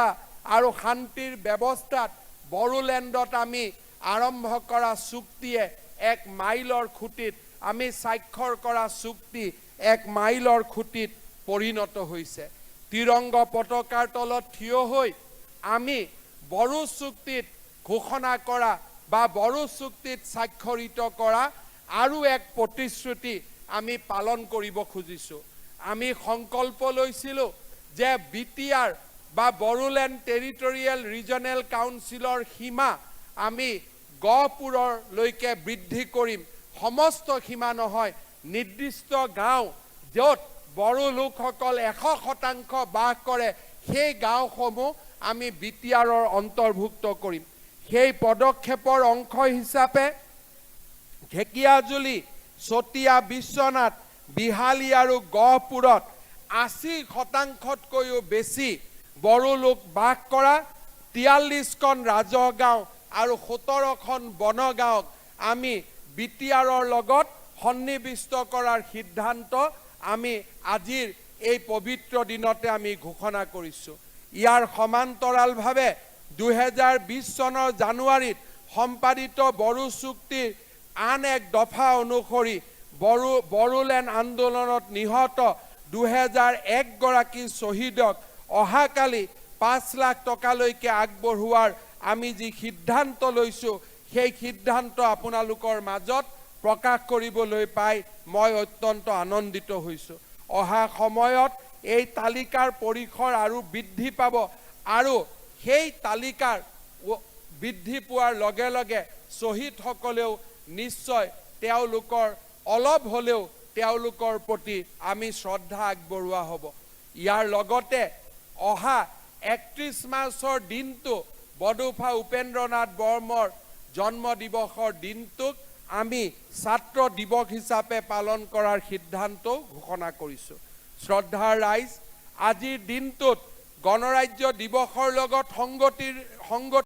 স্থিৰতা আৰু শান্তিৰ ব্যৱস্থাত বড়োলেণ্ডত আমি আৰম্ভ কৰা চুক্তিয়ে এক মাইলৰ খুঁটিত আমি স্বাক্ষৰ কৰা চুক্তি এক মাইলৰ খুঁটিত পৰিণত হৈছে। তিৰংগ পতাকাৰ তলত থিয় হৈ আমি বড়ো চুক্তিত ঘোষণা কৰা বা বড়ো চুক্তিত স্বাক্ষৰিত কৰা আৰু এক প্ৰতিশ্ৰুতি আমি পালন কৰিব খুজিছোঁ। আমি সংকল্প লৈছিলোঁ যে BTR বা বড়োলেণ্ড টেৰিটৰিয়েল ৰিজনেল কাউন্সিলৰ সীমা আমি গহপুৰলৈকে বৃদ্ধি কৰিম। সমস্ত সীমা নহয়, নিৰ্দিষ্ট গাঁও য'ত বড়ো লোকসকল 100% বাস কৰে সেই গাঁওসমূহ আমি BTRৰ অন্তৰ্ভুক্ত কৰিম। সেই পদক্ষেপৰ অংশ হিচাপে ঢেকিয়াজুলি, চতিয়া, বিশ্বনাথ, বিহালী আৰু গহপুৰত 80%তকৈও বেছি বড়ো লোক বাস কৰা 43খন ৰাজহ গাঁও আৰু 17খন বনগাঁৱক আমি BTRৰ লগত সন্নিৱিষ্ট কৰাৰ সিদ্ধান্ত আমি আজিৰ এই পবিত্ৰ দিনতে আমি ঘোষণা কৰিছোঁ। ইয়াৰ সমান্তৰালভাৱে 2020 চনৰ জানুৱাৰীত সম্পাদিত বড়ো চুক্তিৰ আন এক দফা অনুসৰি বড়োলেণ্ড আন্দোলনত নিহত 2001 গৰাকী শ্বহীদক অহাকালি 5 লাখ টকালৈকে আগবঢ়োৱাৰ আমি যি সিদ্ধান্ত লৈছোঁ সেই সিদ্ধান্ত আপোনালোকৰ মাজত প্ৰকাশ কৰিবলৈ পাই মই অত্যন্ত আনন্দিত হৈছোঁ। অহা সময়ত এই তালিকাৰ পৰিসৰ আৰু বৃদ্ধি পাব আৰু সেই তালিকাৰ বৃদ্ধি পোৱাৰ লগে লগে শ্বহীদসকলেও নিশ্চয় তেওঁলোকৰ অলপ হ'লেও তেওঁলোকৰ প্ৰতি আমি শ্ৰদ্ধা আগবঢ়োৱা হ'ব। ইয়াৰ লগতে অহা 31 মাৰ্চৰ দিনটো বডোফা উপেন্দ্ৰনাথ বৰ্মৰ জন্ম দিৱসৰ দিনটোক আমি ছাত্ৰ দিৱস হিচাপে পালন কৰাৰ সিদ্ধান্তও ঘোষণা কৰিছোঁ। শ্ৰদ্ধাৰ ৰাইজ, আজিৰ দিনটোত গণৰাজ্য দিৱসৰ লগত সংগতি